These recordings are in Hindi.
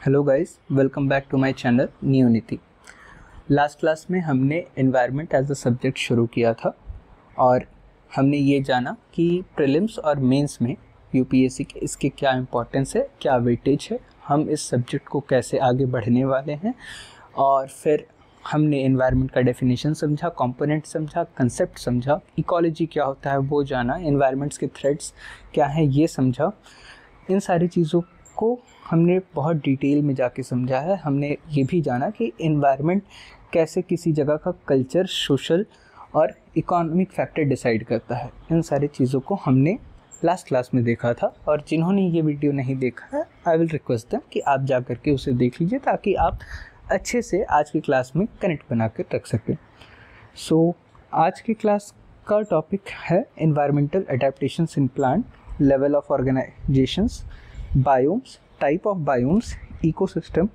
Hello guys, welcome back to my channel new Niti. Last class में हमने एनवायरनमेंट एज अ सब्जेक्ट शुरू किया था और हमने ये जाना कि प्रीलिम्स और मेंस में यूपीएससी के इसके क्या इंपॉर्टेंस है, क्या वेटेज है, हम इस सब्जेक्ट को कैसे आगे बढ़ने वाले हैं। और फिर हमने एनवायरनमेंट का डेफिनेशन समझा, कंपोनेंट समझा, कंसेप्ट समझा, इकोलॉजी क्या होता है वो जाना, एनवायरनमेंट्स के थ्रेड्स क्या हैं ये समझा। इन सारी चीज़ों को हमने बहुत डिटेल में जाके समझा है। हमने ये भी जाना कि एनवायरनमेंट कैसे किसी जगह का कल्चर, सोशल और इकोनॉमिक फैक्टर डिसाइड करता है। इन सारी चीज़ों को हमने लास्ट क्लास में देखा था और जिन्होंने ये वीडियो नहीं देखा है, आई विल रिक्वेस्ट देम कि आप जा करके उसे देख लीजिए ताकि आप अच्छे से आज की क्लास में कनेक्ट बना कर रख सकें। सो आज की क्लास का टॉपिक है environmental adaptations in plant, level of organisations, biomes, type of biomes, ecosystem,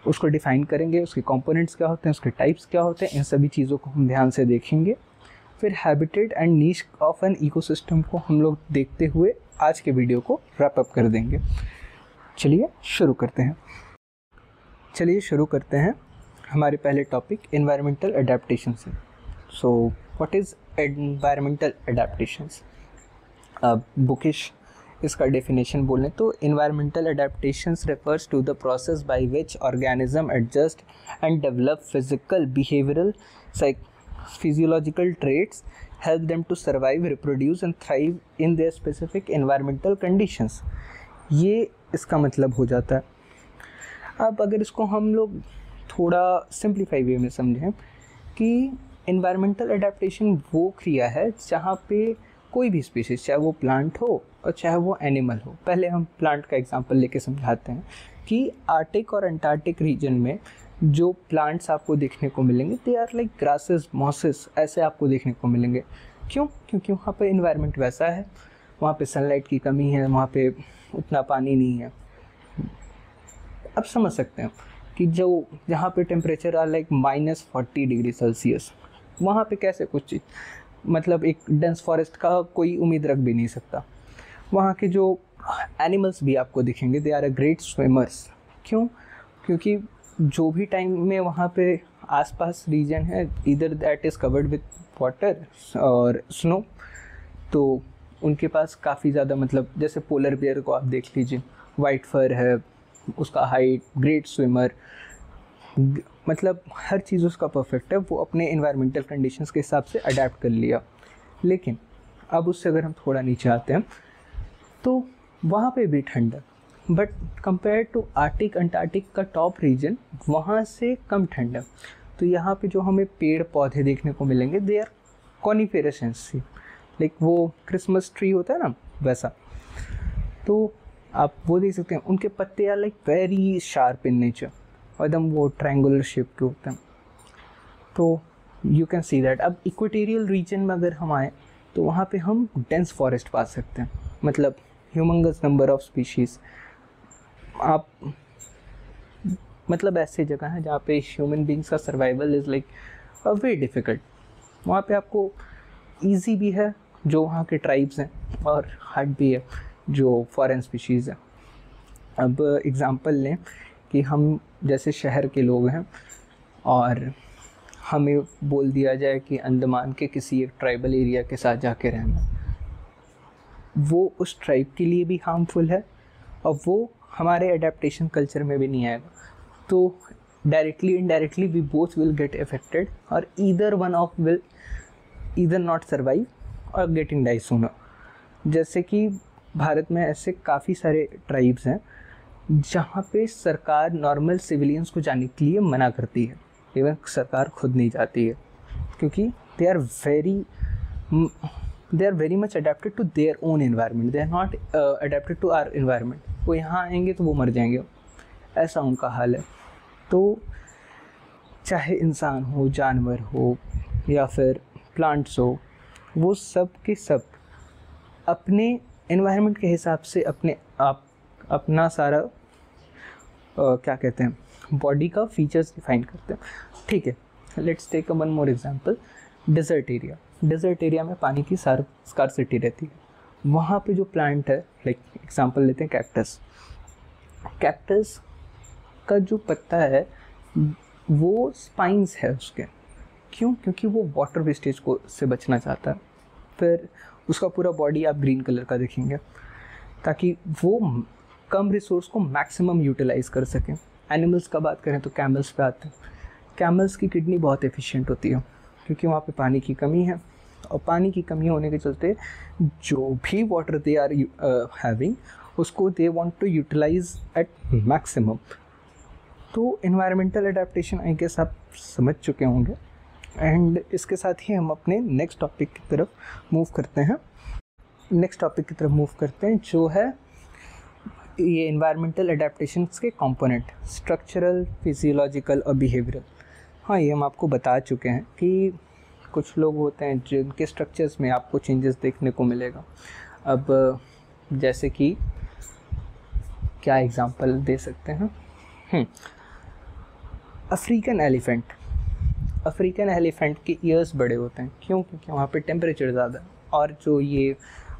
उसको डिफाइन करेंगे, उसके कंपोनेंट्स क्या होते हैं, उसके टाइप्स क्या होते हैं, इन सभी चीज़ों को हम ध्यान से देखेंगे। फिर habitat and niche of an ecosystem को हम लोग देखते हुए आज के वीडियो को रैप अप कर देंगे। चलिए शुरू करते हैं हमारे पहले टॉपिक एनवायरमेंटल एडेप्टेशन से। So what is environmental adaptations? अब बुकिश इसका डेफिनेशन बोलें तो environmental adaptations refers to the process by which organism adjust and develop physical, behavioural, physiological traits, help them to survive, reproduce and thrive in their specific environmental conditions. ये इसका मतलब हो जाता है। अब अगर इसको हम लोग थोड़ा सिंप्लीफाई वे में समझें कि एनवायरमेंटल एडेप्टेशन वो क्रिया है जहाँ पे कोई भी स्पीशीज़, चाहे वो प्लांट हो और चाहे वो एनिमल हो। पहले हम प्लांट का एग्जांपल लेके समझाते हैं कि आर्टिक और अंटार्कटिक रीजन में जो प्लांट्स आपको देखने को मिलेंगे they are like grasses, mosses, ऐसे आपको देखने को मिलेंगे। क्यों? क्योंकि वहाँ पे एनवायरनमेंट वैसा है, वहाँ पे सनलाइट की कमी है, वहाँ पे उतना पानी नहीं है। अब समझ सकते हैं कि जो जहाँ पे टेम्परेचर आ लाइक -40 डिग्री सेल्सियस, वहाँ पे कैसे कुछ चीज़, मतलब एक डेंस फॉरेस्ट का कोई उम्मीद रख भी नहीं सकता। वहाँ के जो एनिमल्स भी आपको दिखेंगे they are a great swimmers. क्यों? क्योंकि जो भी टाइम में वहाँ पे आसपास रीजन है इधर that is covered with water और स्नो, तो उनके पास काफ़ी ज़्यादा, मतलब जैसे पोलर बियर को आप देख लीजिए, वाइट फर है, उसका हाइट, ग्रेट स्विमर, मतलब हर चीज़ उसका परफेक्ट है, वो अपने एनवायरमेंटल कंडीशंस के हिसाब से अडेप्ट कर लिया। लेकिन अब उससे अगर हम थोड़ा नीचे आते हैं तो वहाँ पे भी ठंड है, but compare to Arctic, Antarctic का टॉप रीजन, वहाँ से कम ठंड है। तो यहाँ पे जो हमें पेड़ पौधे देखने को मिलेंगे दे आर कॉनिफेरेसेंसी, लाइक वो क्रिसमस ट्री होता है ना वैसा। तो आप वो देख सकते हैं, उनके पत्ते are like very sharp in nature, एकदम वो ट्रायंगुलर शेप के होते हैं। तो यू कैन सी दैट। अब इक्वेटोरियल रीजन में अगर हम आए तो वहाँ पे हम डेंस फॉरेस्ट पा सकते हैं, मतलब ह्यूमंगस नंबर ऑफ स्पीशीज़। आप मतलब ऐसे जगह हैं जहाँ पे ह्यूमन बींग्स का survival is like very difficult. वहाँ पे आपको ईजी भी है जो वहाँ के ट्राइब्स हैं, और हार्ड भी है जो फॉरेन स्पीशीज़ हैं। अब एग्ज़ाम्पल लें कि हम जैसे शहर के लोग हैं और हमें बोल दिया जाए कि अंडमान के किसी एक ट्राइबल एरिया के साथ जाके रहना, वो उस ट्राइब के लिए भी हार्मफुल है और वो हमारे एडेप्टेशन कल्चर में भी नहीं आएगा। तो directly indirectly we both will get affected, और either one of will either not survive और गेटिंग डाई सूनर। जैसे कि भारत में ऐसे काफ़ी सारे ट्राइब्स हैं जहाँ पे सरकार नॉर्मल सिविलियंस को जाने के लिए मना करती है, इवन सरकार खुद नहीं जाती है, क्योंकि they are very much adapted to their own environment, they are not adapted to our environment. वो यहाँ आएंगे तो वो मर जाएंगे, ऐसा उनका हाल है। तो चाहे इंसान हो, जानवर हो या फिर प्लांट्स हो, वो सब के सब अपने एनवायरनमेंट के हिसाब से अपना सारा क्या कहते हैं, बॉडी का फीचर्स डिफाइन करते हैं। ठीक है, let's take one more example, desert area. Desert area में पानी की स्कार्सिटी रहती है। वहाँ पे जो प्लांट है, लाइक एग्जांपल लेते हैं कैक्टस। कैक्टस उसका जो पत्ता है वो स्पाइंस है उसके। क्यों? क्योंकि वो वाटर वेस्टेज को से बचना चाहता है। फिर उसका पूरा बॉडी आप ग्रीन कलर का देखेंगे ताकि वो कम रिसोर्स को मैक्सिमम यूटिलाइज कर सकें। एनिमल्स का बात करें तो कैमल्स पे आते हैं। कैमल्स की किडनी बहुत एफिशिएंट होती है क्योंकि वहाँ पे पानी की कमी है, और पानी की कमी होने के चलते जो भी वाटर दे आर हैविंग उसको they want to utilise at maximum. तो एनवायरमेंटल एडेप्टेशन आई गेस आप समझ चुके होंगे। एंड इसके साथ ही हम अपने नेक्स्ट टॉपिक की तरफ मूव करते हैं जो है ये एनवायरमेंटल एडेप्टेशंस के कंपोनेंट, स्ट्रक्चरल, फिजियोलॉजिकल और बिहेवियरल। हाँ, ये हम आपको बता चुके हैं कि कुछ लोग होते हैं जिनके स्ट्रक्चर्स में आपको चेंजेस देखने को मिलेगा। अब जैसे कि क्या एग्जांपल दे सकते हैं? अफ्रीकन एलिफेंट के ईयर्स बड़े होते हैं। क्यों? क्योंकि वहाँ पे टेम्परेचर ज़्यादा है, और जो ये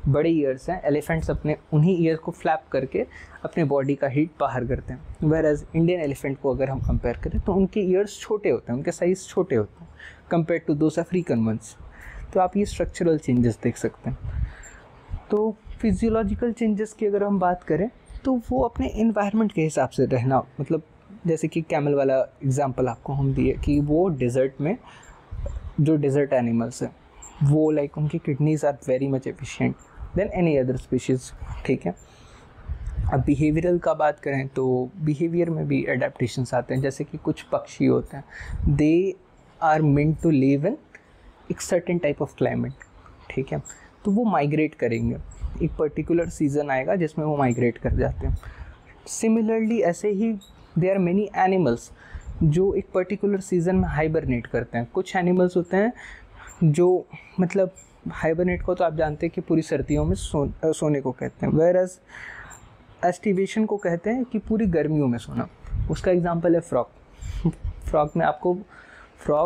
बड़े ईयर्स हैं एलिफेंट्स अपने उन्हीं ईयर को फ्लैप करके अपने बॉडी का हीट बाहर करते हैं। वेयर एज इंडियन एलिफेंट को अगर हम कंपेयर करें तो उनके ईयर्स छोटे होते हैं, उनके साइज़ छोटे होते हैं compare to those African ones. तो आप ये स्ट्रक्चरल चेंजेस देख सकते हैं। तो फिजियोलॉजिकल चेंजेस की अगर हम बात करें तो वो अपने एनवायरनमेंट के हिसाब से रहना, मतलब जैसे कि कैमल वाला एग्जांपल आपको हम दिए कि वो डेजर्ट में जो डेजर्ट एनिमल्स हैं वो लाइक उनकी kidneys are very much efficient than any other species. ठीक है। अब बिहेवियरल का बात करें तो बिहेवियर में भी एडेप्टेशंस आते हैं। जैसे कि कुछ पक्षी होते हैं, they are meant to live in एक सर्टेन टाइप ऑफ क्लाइमेट। ठीक है। तो वो माइग्रेट करेंगे, एक पर्टिकुलर सीज़न आएगा जिसमें वो माइग्रेट कर जाते हैं। सिमिलरली ऐसे ही देयर आर मेनी एनिमल्स जो एक पर्टिकुलर सीज़न में हाइबरनेट करते हैं। कुछ एनिमल्स होते हैं जो मतलब हाइबरनेट को तो आप जानते हैं कि पूरी सर्दियों में सोने को कहते हैं, वेयर एज एस्टिवेशन को कहते हैं कि पूरी गर्मियों में सोना। उसका एग्जांपल है फ्रॉग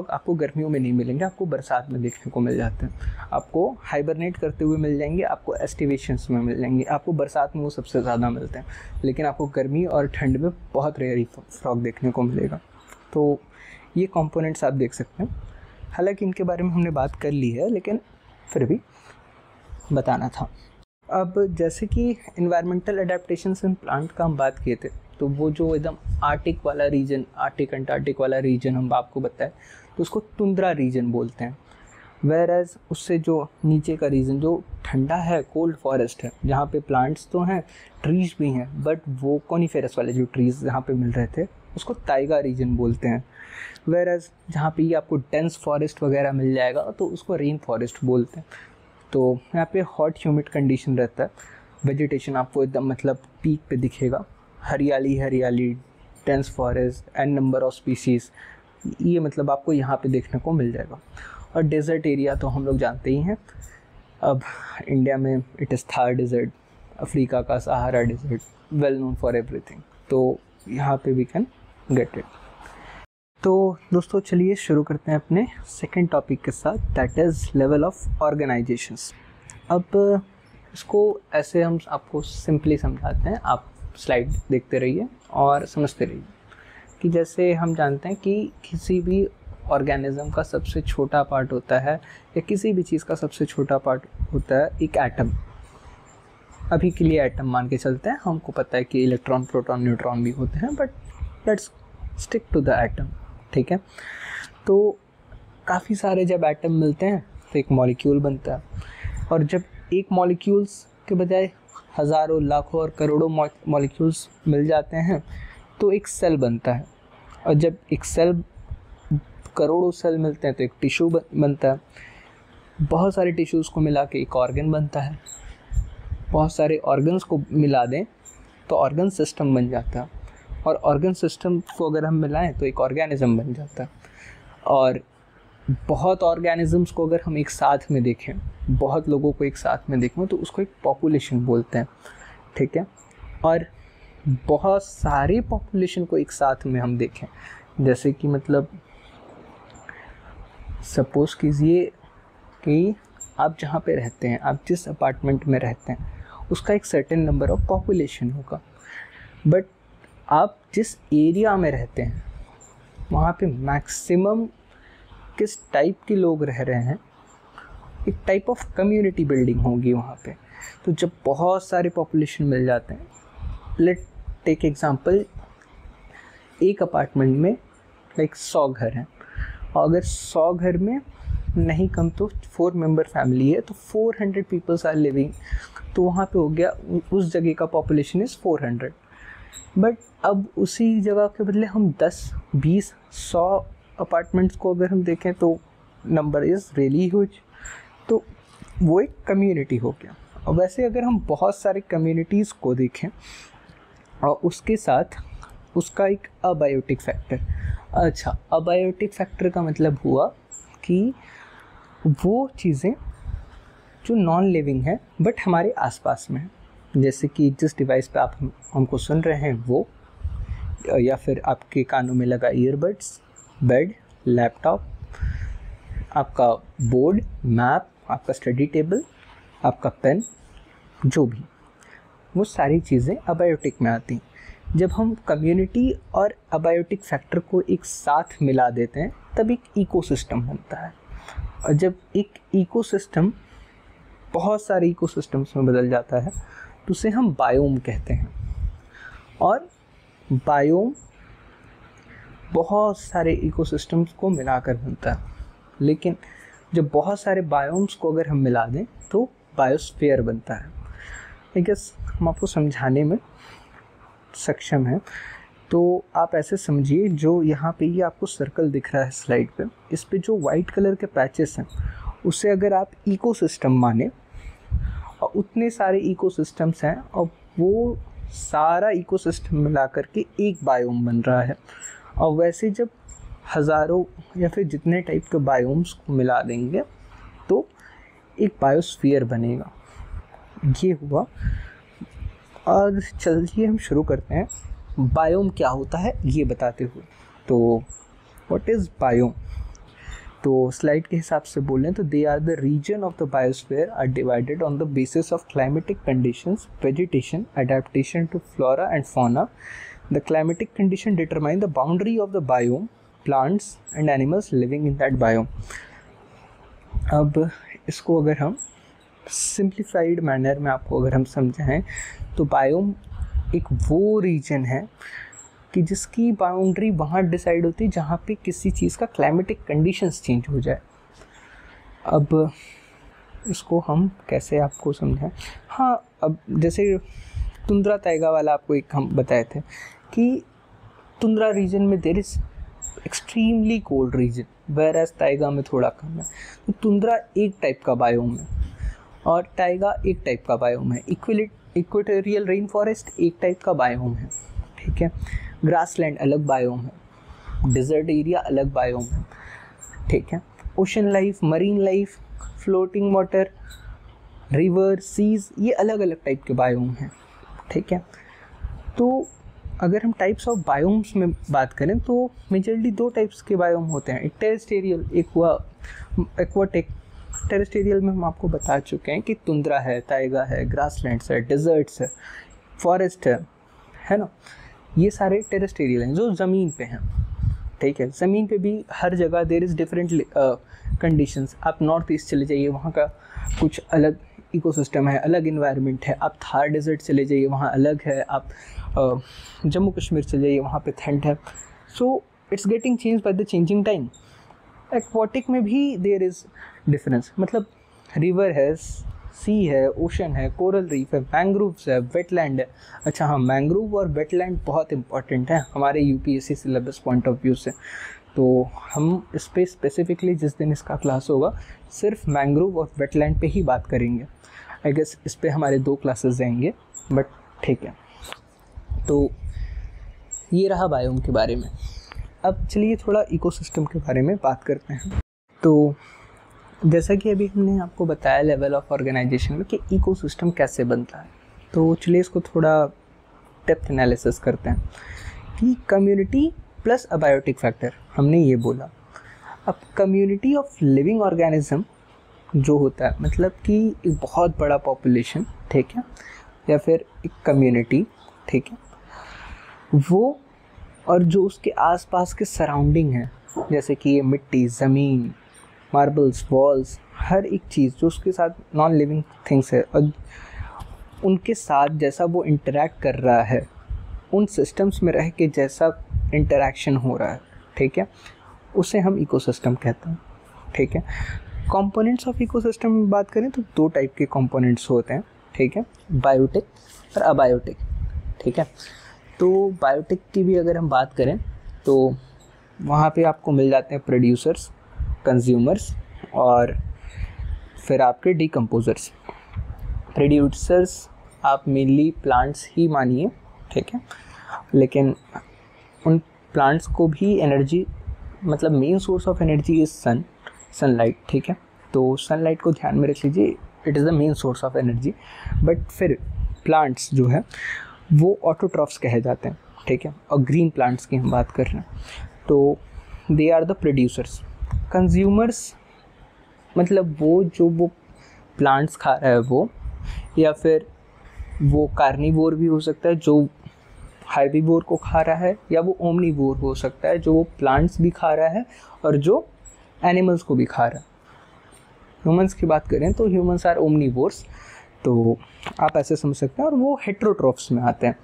आपको गर्मियों में नहीं मिलेंगे, आपको बरसात में देखने को मिल जाते हैं। आपको हाइबरनेट करते हुए मिल जाएंगे, आपको एस्टिवेशंस में मिल जाएंगे, आपको बरसात में वो सबसे ज़्यादा मिलते हैं, लेकिन आपको गर्मी और ठंड में बहुत रेयर ही फ्रॉग देखने को मिलेगा। तो ये कंपोनेंट्स आप देख सकते हैं। हालांकि इनके बारे में हमने बात कर ली है, लेकिन फिर भी बताना था। अब जैसे कि इन्वायरमेंटल एडेप्टेशंस इन प्लांट का हम बात किए थे, तो वो जो एकदम आर्टिक वाला रीजन, आर्टिक अंटार्कटिक वाला रीजन हम आपको बताएं तो उसको टुंड्रा रीजन बोलते हैं। वेयर एज उससे जो नीचे का रीजन जो ठंडा है, कोल्ड फॉरेस्ट है, जहाँ पे प्लांट्स तो हैं, ट्रीज भी हैं, बट वो कॉनिफेरस वाले जो ट्रीज जहाँ पे मिल रहे थे उसको ताइगा रीजन बोलते हैं। वेयर एज जहाँ पे ये आपको डेंस फॉरेस्ट वगैरह मिल जाएगा तो उसको रेन फॉरेस्ट बोलते हैं। तो यहाँ पे हॉट ह्यूमिड कंडीशन रहता है, वेजिटेशन आपको एकदम मतलब पीक पे दिखेगा, हरियाली, dense forest and number of species, ये मतलब आपको यहाँ पे देखने को मिल जाएगा। और डेजर्ट एरिया तो हम लोग जानते ही हैं। अब इंडिया में it is Thar desert, Africa का Sahara desert, well known for everything, तो यहाँ पे वी कैन गेट इट। तो दोस्तों चलिए शुरू करते हैं अपने सेकंड टॉपिक के साथ, that is level of organisations. अब इसको ऐसे हम आपको सिंपली समझाते हैं, आप स्लाइड देखते रहिए और समझते रहिए कि जैसे हम जानते हैं कि किसी भी ऑर्गेनिज्म का सबसे छोटा पार्ट होता है, या किसी भी चीज़ का सबसे छोटा पार्ट होता है एक एटम। अभी के लिए एटम मान के चलते हैं, हमको पता है कि इलेक्ट्रॉन, प्रोटॉन, न्यूट्रॉन भी होते हैं, but let's stick to the atom. ठीक है। तो काफ़ी सारे जब एटम मिलते हैं तो एक मॉलिक्यूल बनता है, और जब एक मॉलिक्यूल्स के बजाय हज़ारों, लाखों और करोड़ों मॉलिक्यूल्स मिल जाते हैं तो एक सेल बनता है, और जब एक सेल, करोड़ों सेल मिलते हैं तो एक टिश्यू बनता है, बहुत सारे टिश्यूज़ को मिला के एक ऑर्गन बनता है, बहुत सारे ऑर्गन्स को मिला दें तो ऑर्गन सिस्टम बन जाता है, और ऑर्गन सिस्टम को अगर हम मिलाएं तो एक ऑर्गेनिज्म बन जाता है। और बहुत ऑर्गेनिजम्स को अगर हम एक साथ में देखें, बहुत लोगों को एक साथ में देखें तो उसको एक पॉपुलेशन बोलते हैं। ठीक है। और बहुत सारी पॉपुलेशन को एक साथ में हम देखें, जैसे कि मतलब सपोज़ कीजिए कि आप जहाँ पे रहते हैं, आप जिस अपार्टमेंट में रहते हैं, उसका एक सर्टेन नंबर ऑफ पॉपुलेशन होगा, बट आप जिस एरिया में रहते हैं वहाँ पे मैक्सिमम किस टाइप के लोग रह रहे हैं, एक टाइप ऑफ कम्युनिटी बिल्डिंग होगी वहाँ पे। तो जब बहुत सारे पॉपुलेशन मिल जाते हैं, लेट टेक एग्जांपल, एक अपार्टमेंट में लाइक 100 घर हैं, और अगर 100 घर में नहीं कम तो 4 मेंबर फैमिली है, तो 400 पीपल्स आर लिविंग, तो वहाँ पे हो गया उस जगह का पॉपुलेशन इज़ 400। बट अब उसी जगह के बदले हम 10, 20, 100 अपार्टमेंट्स को अगर हम देखें तो नंबर इज़ रियली ह्यूज। तो वो एक कम्युनिटी हो गया। और वैसे अगर हम बहुत सारे कम्युनिटीज़ को देखें और उसके साथ उसका एक अबायोटिक फैक्टर, अच्छा अबायोटिक फैक्टर का मतलब हुआ कि वो चीज़ें जो नॉन लिविंग है बट हमारे आसपास में है, जैसे कि जिस डिवाइस पे आप हमको सुन रहे हैं वो, या फिर आपके कानों में लगा ईयरबड्स, बेड, लैपटॉप, आपका बोर्ड, मैप, आपका स्टडी टेबल, आपका पेन, जो भी, वो सारी चीज़ें अबायोटिक में आती हैं। जब हम कम्युनिटी और अबायोटिक फैक्टर को एक साथ मिला देते हैं तब एक इकोसिस्टम बनता है। और जब एक इकोसिस्टम बहुत सारे इकोसिस्टम्स में बदल जाता है तो उसे हम बायोम कहते हैं। और बायोम बहुत सारे इकोसिस्टम्स को मिलाकर बनता है, लेकिन जब बहुत सारे बायोम्स को अगर हम मिला दें तो बायोस्फीयर बनता है। आई गेस हम आपको समझाने में सक्षम हैं। तो आप ऐसे समझिए, जो यहाँ पे ये आपको सर्कल दिख रहा है स्लाइड पे, इस पे जो वाइट कलर के पैचेस हैं उसे अगर आप इकोसिस्टम माने, और उतने सारे इकोसिस्टम्स हैं और वो सारा इकोसिस्टम मिला करके एक बायोम बन रहा है। और वैसे जब हज़ारों या फिर जितने टाइप के बायोम्स को मिला देंगे तो एक बायोस्फीयर बनेगा। ये हुआ। और चलिए हम शुरू करते हैं बायोम क्या होता है ये बताते हुए। तो व्हाट इज़ बायोम? तो स्लाइड के हिसाब से बोलें तो they are the region of the biosphere are divided on the basis of climatic conditions, vegetation, adaptation to flora and fauna. The climatic condition determine the boundary of the biome, plants and animals living in that biome. अब इसको अगर हम सिंप्लीफाइड मैनर में आपको अगर हम समझाएं तो बायोम एक वो रीजन है कि जिसकी बाउंड्री वहाँ डिसाइड होती है जहाँ पे किसी चीज़ का क्लाइमेटिक कंडीशंस चेंज हो जाए। अब इसको हम कैसे आपको समझाएं? हाँ, अब जैसे तुंद्रा ताइगा वाला आपको एक हम बताए थे कि तुंद्रा रीजन में there is extremely cold region, whereas taiga में थोड़ा कम है। तो तुंद्रा एक टाइप का बायोम है और टाइगा एक टाइप का बायोम है। इक्वेटोरियल रेन फॉरेस्ट एक टाइप का बायोम है, ठीक है। ग्रासलैंड अलग बायोम है, डिजर्ट एरिया अलग बायोम है, ठीक है। Ocean life, marine life, floating water, river, seas, ये अलग अलग टाइप के बायोम हैं, ठीक है। तो अगर हम टाइप्स ऑफ बायोम्स में बात करें तो मेजरली 2 टाइप्स के बायोम होते हैं, एक टेरेस्टेरियल, एक हुआ एक्वाटिक। टेरेस्टेरियल में हम आपको बता चुके हैं कि तुंद्रा है, ताइगा है, ग्रासलैंड्स है, डिजर्ट्स है, फॉरेस्ट है ना। ये सारे टेरेस्टेरियल हैं जो ज़मीन पे हैं, ठीक है। ज़मीन पे भी हर जगह देयर इज़ डिफरेंट कंडीशंस। आप नॉर्थ ईस्ट चले जाइए, वहाँ का कुछ अलग इकोसिस्टम है, अलग इन्वायरमेंट है। आप थार डेजर्ट चले जाइए, वहाँ अलग है। आप जम्मू कश्मीर चले जाइए, वहाँ पे ठंड है। So it's getting change by the changing time. Aquatic में भी देयर इज़ डिफरेंस, मतलब रिवर है, सी है, ओशन है, कोरल रीफ है, मैंग्रोव्स है, वेटलैंड है। अच्छा हाँ, मैंग्रोव और वेटलैंड बहुत इंपॉर्टेंट है हमारे UPSC syllabus point of view से। तो हम इस पर स्पेसिफिकली जिस दिन इसका क्लास होगा सिर्फ मैंग्रोव और वेटलैंड पे ही बात करेंगे। आई गेस इस पर हमारे 2 क्लासेस जाएंगे, बट ठीक है। तो ये रहा बायोम के बारे में। अब चलिए थोड़ा इकोसिस्टम के बारे में बात करते हैं। तो जैसा कि अभी हमने आपको बताया लेवल ऑफ ऑर्गेनाइजेशन में कि इकोसिस्टम कैसे बनता है, तो चलिए इसको थोड़ा डेप्थ एनालिसिस करते हैं कि कम्युनिटी प्लस अबायोटिक फैक्टर हमने ये बोला। अब कम्युनिटी ऑफ लिविंग ऑर्गेनिज्म जो होता है, मतलब कि एक बहुत बड़ा पॉपुलेशन, ठीक है, या फिर एक कम्युनिटी, ठीक है, वो और जो उसके आसपास के सराउंडिंग है, जैसे कि ये मिट्टी, ज़मीन, मार्बल्स, वॉल्स, हर एक चीज़ जो उसके साथ नॉन लिविंग थिंग्स है और उनके साथ जैसा वो इंटरेक्ट कर रहा है, उन सिस्टम्स में रह के जैसा इंटरेक्शन हो रहा है, ठीक है, उसे हम इकोसिस्टम कहते हैं, ठीक है। कंपोनेंट्स ऑफ इकोसिस्टम में बात करें तो दो टाइप के कंपोनेंट्स होते हैं, ठीक है, बायोटिक और अबायोटिक, ठीक है। तो बायोटिक की भी अगर हम बात करें तो वहाँ पे आपको मिल जाते हैं प्रोड्यूसर्स, कंज्यूमर्स और फिर आपके डिकम्पोजर्स। प्रोड्यूसर्स आप मेनली प्लांट्स ही मानिए, ठीक है, लेकिन उन प्लांट्स को भी एनर्जी, मतलब main source of energy is sunlight, ठीक है। तो सनलाइट को ध्यान में रख लीजिए, it is the main source of energy. But फिर प्लांट्स जो है वो ऑटोट्रॉफ्स कहे जाते हैं, ठीक है। और ग्रीन प्लांट्स की हम बात कर रहे हैं तो they are the producers. Consumers मतलब वो प्लांट्स खा रहा है वो, या फिर वो कार्निवोर भी हो सकता है जो हार्बीवोर को खा रहा है, या वो ओमनीवोर हो सकता है जो वो प्लांट्स भी खा रहा है और जो एनिमल्स को भी खा रहा है। ह्यूमंस की बात करें तो ह्यूमंस आर ओमनीवोर्स, तो आप ऐसे समझ सकते हैं, और वो हेट्रोट्रॉफ्स में आते हैं।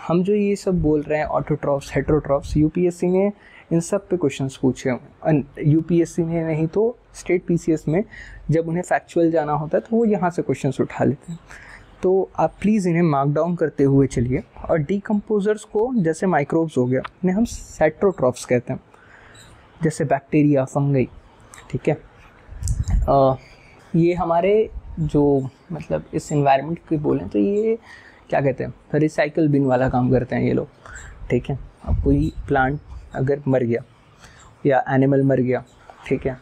हम जो ये सब बोल रहे हैं ऑटोट्रॉफ्स, हेट्रोट्रॉफ्स, यूपीएससी ने इन सब पे क्वेश्चंस पूछे हैं। यूपीएससी ने नहीं तो स्टेट पीसीएस में जब उन्हें फैक्चुअल जाना होता है तो वो यहाँ से क्वेश्चंस उठा लेते हैं। तो आप प्लीज़ इन्हें मार्क डाउन करते हुए चलिए। और डिकम्पोजर्स को, जैसे माइक्रोब्स हो गया, इन्हें हम सेट्रोट्रॉफ्स कहते हैं, जैसे बैक्टीरिया, फंगई, ठीक है। ये हमारे जो मतलब इस एनवायरनमेंट की बोलें तो ये क्या कहते हैं, रिसाइकल बिन वाला काम करते हैं ये लोग, ठीक है। अब कोई प्लांट अगर मर गया या एनिमल मर गया, ठीक है,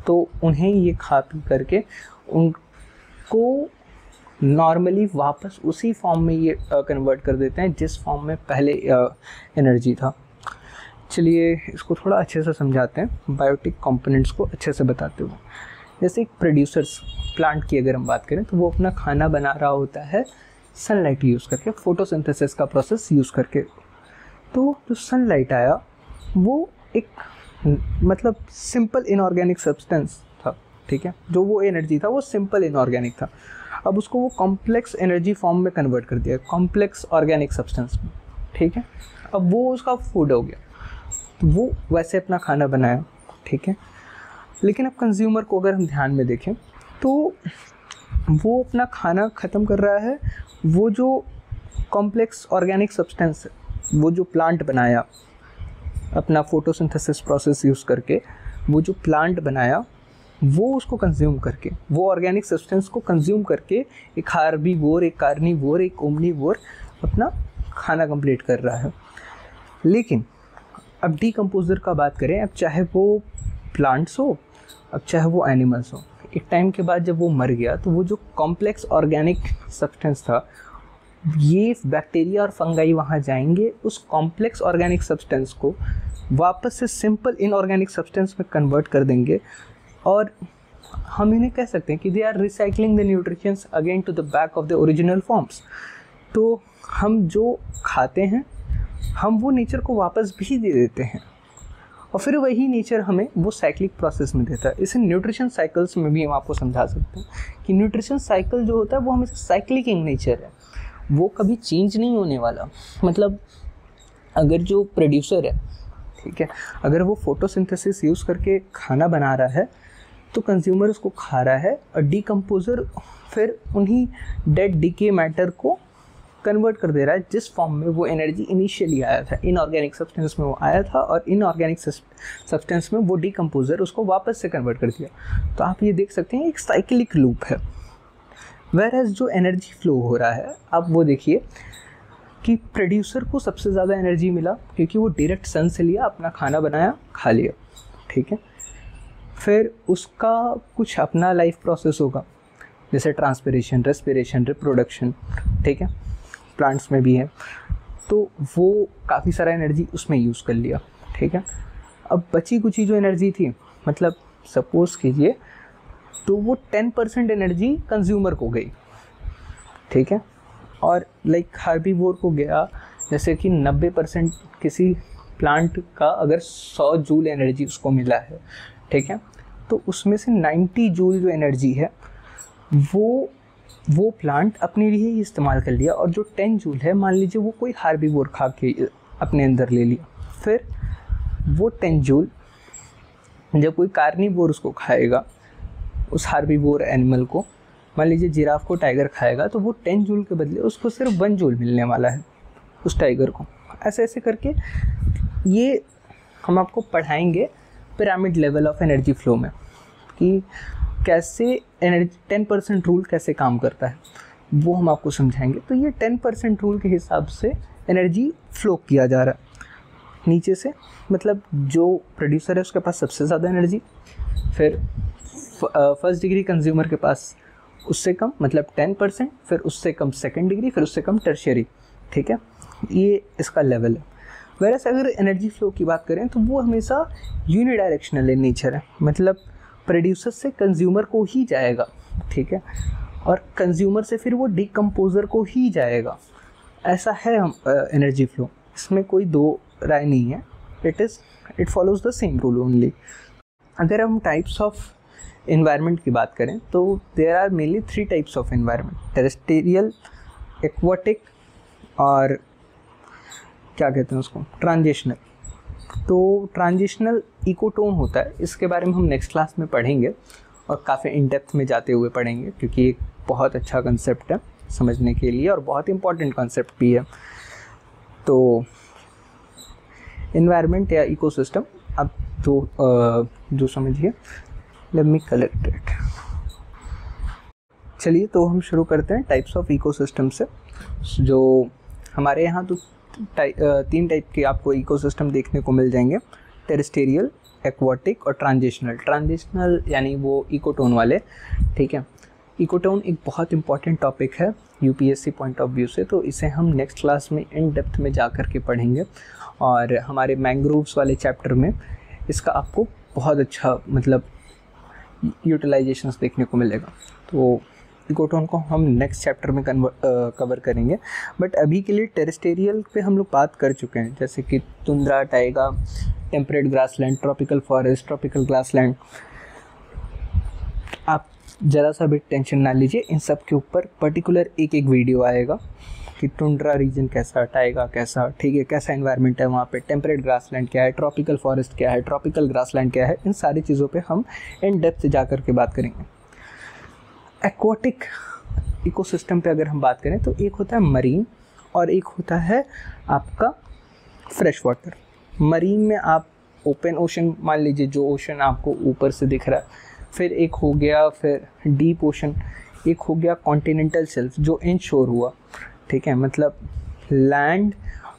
तो उन्हें ये खा पी करके उनको नॉर्मली वापस उसी फॉर्म में ये कन्वर्ट कर देते हैं जिस फॉर्म में पहले एनर्जी था। चलिए इसको थोड़ा अच्छे से समझाते हैं, बायोटिक कंपोनेंट्स को अच्छे से बताते हुए। जैसे एक प्रोड्यूसर्स प्लांट की अगर हम बात करें तो वो अपना खाना बना रहा होता है सनलाइट यूज़ करके, फोटोसिंथेसिस का प्रोसेस यूज़ करके। तो जो सनलाइट आया वो एक मतलब सिंपल इनऑर्गेनिक सब्सटेंस था, ठीक है। जो वो एनर्जी था वो सिंपल इनऑर्गेनिक था, अब उसको वो कॉम्प्लेक्स एनर्जी फॉर्म में कन्वर्ट कर दिया, कॉम्प्लेक्स ऑर्गेनिक सब्सटेंस में, ठीक है। अब वो उसका फूड हो गया, तो वो वैसे अपना खाना बनाया, ठीक है। लेकिन अब कंज्यूमर को अगर हम ध्यान में देखें तो वो अपना खाना ख़त्म कर रहा है, वो जो कॉम्प्लेक्स ऑर्गेनिक सब्सटेंस है, वो जो प्लांट बनाया अपना फोटोसिंथेसिस प्रोसेस यूज़ करके, वो जो प्लांट बनाया वो उसको कंज्यूम करके, वो ऑर्गेनिक सब्सटेंस को कंज्यूम करके एक हार्बीवोर, एक कार्निवोर, एक ओमनीवोर अपना खाना कंप्लीट कर रहा है। लेकिन अब डिकम्पोजर का बात करें, अब चाहे वो प्लांट्स हो, अब चाहे वो एनिमल्स हो, एक टाइम के बाद जब वो मर गया तो वो जो कॉम्प्लेक्स ऑर्गेनिक सब्सटेंस था, ये बैक्टीरिया और फंगाई वहाँ जाएंगे, उस कॉम्प्लेक्स ऑर्गेनिक सब्सटेंस को वापस से सिंपल इनऑर्गेनिक सब्सटेंस में कन्वर्ट कर देंगे, और हम इन्हें कह सकते हैं कि they are recycling the nutritions again to the back of the original forms. तो हम जो खाते हैं हम वो नेचर को वापस भी दे देते हैं, और फिर वही नेचर हमें वो साइक्लिक प्रोसेस में देता है। इसे न्यूट्रिशन साइकिल्स में भी हम आपको समझा सकते हैं कि न्यूट्रिशन साइकिल जो होता है वो हमेशा साइक्लिक इन नेचर है, वो कभी चेंज नहीं होने वाला। मतलब अगर जो प्रोड्यूसर है, ठीक है, अगर वो फोटोसिंथेसिस यूज़ करके खाना बना रहा है तो कंज्यूमर उसको खा रहा है, और डिकम्पोजर फिर उन्हीं डेड डिके मैटर को कन्वर्ट कर दे रहा है जिस फॉर्म में वो एनर्जी इनिशियली आया था, इनऑर्गेनिक सब्सटेंस में वो आया था, और इनऑर्गेनिक सब्सटेंस में वो डिकम्पोजर उसको वापस से कन्वर्ट कर दिया। तो आप ये देख सकते हैं एक साइक्लिक लूप है। वेयर एज जो एनर्जी फ्लो हो रहा है, आप वो देखिए कि प्रोड्यूसर को सबसे ज़्यादा एनर्जी मिला क्योंकि वो डायरेक्ट सन से लिया, अपना खाना बनाया, खा लिया, ठीक है। फिर उसका कुछ अपना लाइफ प्रोसेस होगा, जैसे ट्रांसपिरेशन, रेस्पिरेशन, रिप्रोडक्शन, ठीक है, प्लांट्स में भी है, तो वो काफ़ी सारा एनर्जी उसमें यूज़ कर लिया, ठीक है। अब बची कुची जो एनर्जी थी, मतलब सपोज़ कीजिए तो वो 10% एनर्जी कंज्यूमर को गई, ठीक है, और लाइक हार्बीवोर को गया जैसे कि 90% किसी प्लांट का अगर 100 जूल एनर्जी उसको मिला है, ठीक है, तो उसमें से 90 जूल जो एनर्जी है वो प्लांट अपने लिए ही इस्तेमाल कर लिया, और जो 10 जूल है मान लीजिए वो कोई हार्बीवोर खा के अपने अंदर ले लिया, फिर वो 10 जूल जब कोई कार्निवोर उसको खाएगा, उस हार्बीवोर एनिमल को, मान लीजिए जिराफ को टाइगर खाएगा, तो वो 10 जूल के बदले उसको सिर्फ 1 जूल मिलने वाला है उस टाइगर को। ऐसे ऐसे करके ये हम आपको पढ़ाएंगे pyramid level of energy flow में, कि कैसे एनर्जी 10% रूल कैसे काम करता है, वो हम आपको समझाएंगे। तो ये 10% रूल के हिसाब से एनर्जी फ्लो किया जा रहा है नीचे से, मतलब जो प्रोड्यूसर है उसके पास सबसे ज़्यादा एनर्जी, फिर फर्स्ट डिग्री कंज्यूमर के पास उससे कम मतलब 10%, फिर उससे कम सेकंड डिग्री, फिर उससे कम टर्शियरी, ठीक है, ये इसका लेवल है। वैसे अगर एनर्जी फ्लो की बात करें तो वो हमेशा यूनिडायरेक्शनल इन नेचर है, मतलब प्रोड्यूसर से कंज्यूमर को ही जाएगा, ठीक है, और कंज्यूमर से फिर वो डिकम्पोजर को ही जाएगा। ऐसा है हम एनर्जी फ्लो, इसमें कोई दो राय नहीं है, it follows the same rule only. अगर हम टाइप्स ऑफ इन्वायरमेंट की बात करें तो there are mainly 3 types of environment, terrestrial, aquatic और क्या कहते हैं उसको, ट्रांजिशनल। तो ट्रांजिशनल इकोटोन होता है, इसके बारे में हम नेक्स्ट क्लास में पढ़ेंगे और काफ़ी इन डेप्थ में जाते हुए पढ़ेंगे, क्योंकि एक बहुत अच्छा कंसेप्ट है समझने के लिए और बहुत इंपॉर्टेंट कंसेप्ट भी है। तो इन्वायरमेंट या इकोसिस्टम, अब तो जो समझिए, लेट मी कलेक्ट इट। चलिए तो हम शुरू करते हैं टाइप्स ऑफ इकोसिस्टम से। जो हमारे यहाँ तो 3 टाइप के आपको इकोसिस्टम देखने को मिल जाएंगे, टेरेस्ट्रियल, एक्वाटिक और ट्रांजिशनल। ट्रांजिशनल यानी वो इकोटोन वाले, ठीक है। इकोटोन एक बहुत इंपॉर्टेंट टॉपिक है यूपीएससी पॉइंट ऑफ व्यू से, तो इसे हम नेक्स्ट क्लास में इन डेप्थ में जा कर के पढ़ेंगे, और हमारे मैंग्रोव्स वाले चैप्टर में इसका आपको बहुत अच्छा मतलब यूटिलाइजेशंस देखने को मिलेगा। तो इकोटोन को हम नेक्स्ट चैप्टर में कवर करेंगे, बट अभी के लिए टेरेस्ट्रियल पे हम लोग बात कर चुके हैं, जैसे कि tundra, Tyga, temperate grassland, tropical forest, tropical grassland. आप ज़रा सा भी टेंशन ना लीजिए, इन सब के ऊपर पर्टिकुलर एक वीडियो आएगा कि टुंड्रा रीजन कैसा, टाइगा कैसा, ठीक है, कैसा एनवायरनमेंट है वहाँ पे, टेम्परेट ग्रासलैंड क्या है, ट्रॉपिकल फॉरेस्ट क्या है, ट्रॉपिकल ग्रासलैंड क्या है, इन सारी चीज़ों पे हम इन डेप्थ जा कर के बात करेंगे। एक्वाटिक इकोसिस्टम पे अगर हम बात करें तो एक होता है मरीन और एक होता है आपका फ्रेश वाटर। मरीन में आप ओपन ओशन मान लीजिए, जो ओशन आपको ऊपर से दिख रहा है, फिर एक हो गया फिर डीप ओशन, एक हो गया कॉन्टिनेंटल शेल्फ जो इन शोर हुआ, ठीक है, मतलब लैंड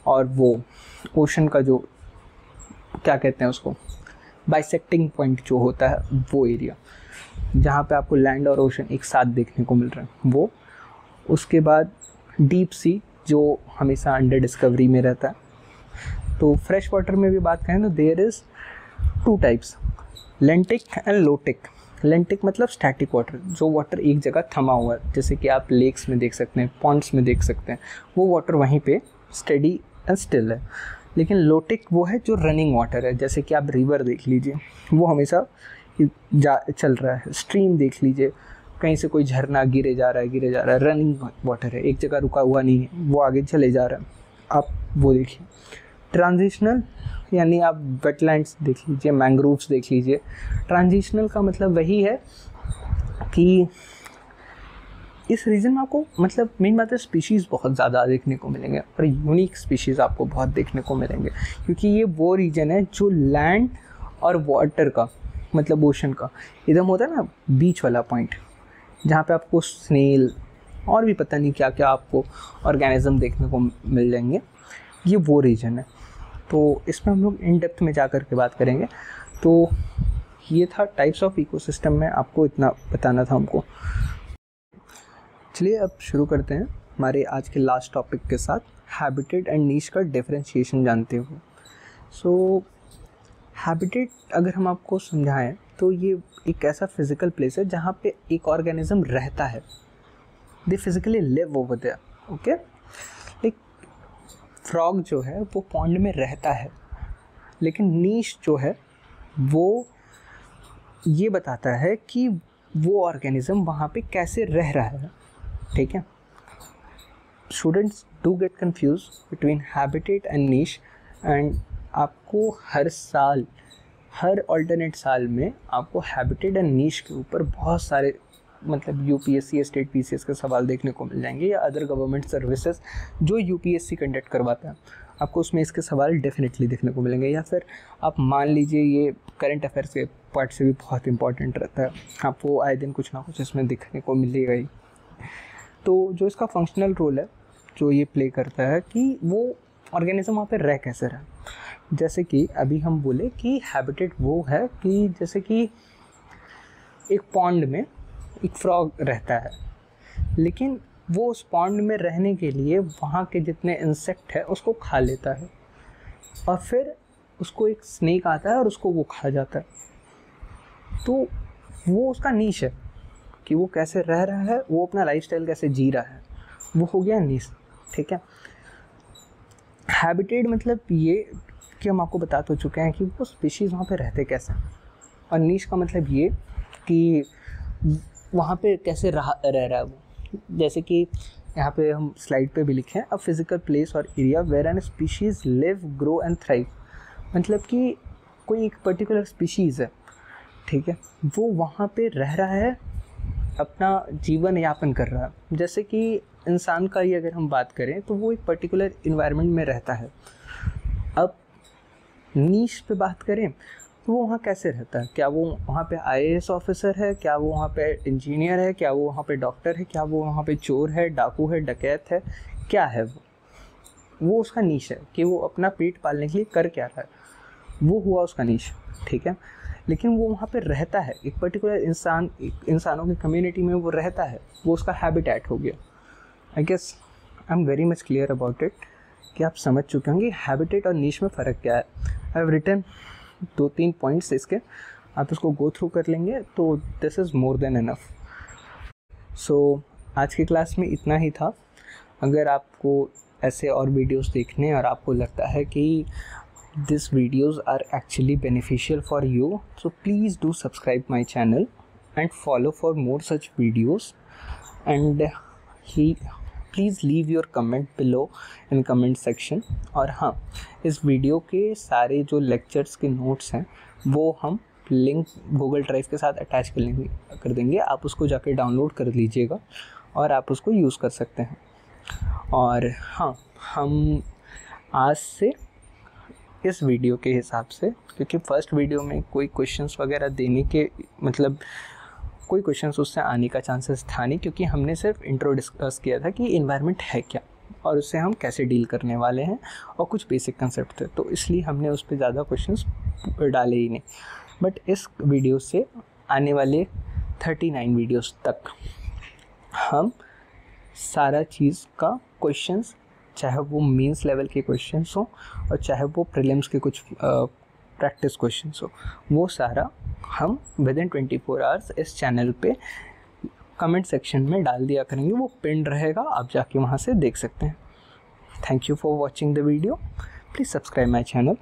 और वो ओशन का जो क्या कहते हैं उसको, बाइसेक्टिंग पॉइंट जो होता है, वो एरिया जहाँ पे आपको लैंड और ओशन एक साथ देखने को मिल रहा है वो। उसके बाद डीप सी जो हमेशा अंडर डिस्कवरी में रहता है। तो फ्रेश वाटर में भी बात करें तो there is 2 types, lentic and lotic. Lentic मतलब स्टैटिक वाटर, जो वाटर एक जगह थमा हुआ है, जैसे कि आप लेक्स में देख सकते हैं, पॉन्ड्स में देख सकते हैं, वो वाटर वहीं पे स्टेडी एंड स्टिल है। लेकिन लोटिक वो है जो रनिंग वाटर है, जैसे कि आप रिवर देख लीजिए, वो हमेशा चल रहा है। स्ट्रीम देख लीजिए, कहीं से कोई झरना गिरे जा रहा है, रनिंग वाटर है, एक जगह रुका हुआ नहीं है, वो आगे चले जा रहा है, आप वो देखिए। ट्रांजिशनल यानी आप वेटलैंड्स देख लीजिए, मैंग्रोव्स देख लीजिए। ट्रांजिशनल का मतलब वही है कि इस रीजन में आपको मतलब मेन बात है स्पीशीज़ बहुत ज़्यादा देखने को मिलेंगे और यूनिक स्पीशीज़ आपको बहुत देखने को मिलेंगे, क्योंकि ये वो रीजन है जो लैंड और वाटर का मतलब ओशन का एकदम होता है ना बीच वाला पॉइंट, जहाँ पे आपको स्नेल और भी पता नहीं क्या क्या आपको ऑर्गेनिज्म देखने को मिल जाएंगे, ये वो रीजन है। तो इसमें हम लोग इन डेप्थ में जा कर के बात करेंगे। तो ये था टाइप्स ऑफ इकोसिस्टम में, आपको इतना बताना था हमको। चलिए अब शुरू करते हैं हमारे आज के लास्ट टॉपिक के साथ, हैबिटेट एंड नीश का डिफरेंशिएशन जानते हुए। सो हैबिटेट अगर हम आपको समझाएं तो ये एक ऐसा फिजिकल प्लेस है जहाँ पे एक ऑर्गेनिज्म रहता है, they physically live over there, okay. एक फ्रॉग जो है वो पॉन्ड में रहता है, लेकिन नीश जो है वो ये बताता है कि वो ऑर्गेनिज्म वहाँ पे कैसे रह रहा है। ठीक है, students do get confuse between habitat and niche, and आपको हर साल, हर ऑल्टरनेट साल में आपको हैबिटेट एंड नीश के ऊपर बहुत सारे मतलब यूपीएससी, स्टेट पीसीएस के सवाल देखने को मिल जाएंगे, या अदर गवर्नमेंट सर्विसेज जो यूपीएससी कंडक्ट करवाता है, आपको उसमें इसके सवाल डेफिनेटली देखने को मिलेंगे। या फिर आप मान लीजिए ये करंट अफेयर्स के पार्ट से भी बहुत इंपॉर्टेंट रहता है, आपको आए दिन कुछ ना कुछ इसमें दिखने को मिलेगा ही। तो जो इसका फंक्शनल रोल है जो ये प्ले करता है कि वो ऑर्गेनिज्म वहाँ पे रह कैसे रहा। जैसे कि अभी हम बोले कि हैबिटेट वो है कि जैसे कि एक पॉन्ड में एक फ्रॉग रहता है, लेकिन वो उस पॉन्ड में रहने के लिए वहाँ के जितने इंसेक्ट है उसको खा लेता है, और फिर उसको एक स्नेक आता है और उसको वो खा जाता है। तो वो उसका नीश है कि वो कैसे रह रहा है, वो अपना लाइफस्टाइल कैसे जी रहा है, वो हो गया नीश। ठीक है, हैबिटेट मतलब ये कि हम आपको बता तो चुके हैं कि वो स्पीशीज़ वहाँ पे रहते कैसे, और नीश का मतलब ये कि वहाँ पे कैसे रह रहा है वो। जैसे कि यहाँ पे हम स्लाइड पे भी लिखे हैं, अ फिजिकल प्लेस और area where an species live, grow and thrive. मतलब कि कोई एक पर्टिकुलर स्पीशीज़ है, ठीक है, वो वहाँ पे रह रहा है, अपना जीवन यापन कर रहा है। जैसे कि इंसान का ही अगर हम बात करें तो वो एक पर्टिकुलर इन्वायरमेंट में रहता है। अब नीश पे बात करें तो वो वहाँ कैसे रहता है, क्या वो वहाँ पे आईएएस ऑफिसर है, क्या वो वहाँ पे इंजीनियर है, क्या वो वहाँ पे डॉक्टर है, क्या वो वहाँ पे चोर है, डाकू है, डकैत है, क्या है वो उसका नीश है कि वो अपना पेट पालने के लिए कर क्या रहा है, वो हुआ उसका नीश। ठीक है, लेकिन वो वहाँ पे रहता है, एक पर्टिकुलर इंसानों की कम्युनिटी में वो रहता है, वो उसका हैबिटेट हो गया। I guess I am very much clear about it कि आप समझ चुके होंगे हैबिटेट और नीश में फ़र्क क्या है। आई हैव रिटन 2-3 पॉइंट्स इसके, आप इसको गो थ्रू कर लेंगे तो this is more than enough. So आज की क्लास में इतना ही था। अगर आपको ऐसे और वीडियोस देखने और आपको लगता है कि these videos are actually beneficial for you, so please do subscribe my channel and follow for more such videos, and please leave your comment below in comment section। और हाँ, इस वीडियो के सारे जो लेक्चर्स के नोट्स हैं वो हम लिंक गूगल ड्राइव के साथ अटैच कर देंगे, आप उसको जाके डाउनलोड कर लीजिएगा और आप उसको यूज़ कर सकते हैं। और हाँ, हम आज से इस वीडियो के हिसाब से, क्योंकि फर्स्ट वीडियो में कोई क्वेश्चंस वगैरह देने के मतलब कोई क्वेश्चंस उससे आने का चांसेस था नहीं, क्योंकि हमने सिर्फ इंट्रो डिस्कस किया था कि इन्वायरमेंट है क्या और उससे हम कैसे डील करने वाले हैं, और कुछ बेसिक कंसेप्ट थे, तो इसलिए हमने उस पर ज़्यादा क्वेश्चंस डाले ही नहीं। बट इस वीडियो से आने वाले 39 वीडियोज़ तक हम सारा चीज़ का क्वेश्चंस, चाहे वो मेंस लेवल के क्वेश्चंस हो और चाहे वो प्रीलिम्स के कुछ प्रैक्टिस क्वेश्चंस हो, वो सारा हम विदिन 24 आवर्स इस चैनल पे कमेंट सेक्शन में डाल दिया करेंगे। वो पिन रहेगा, आप जाके वहाँ से देख सकते हैं। Thank you for watching the video, please subscribe my channel.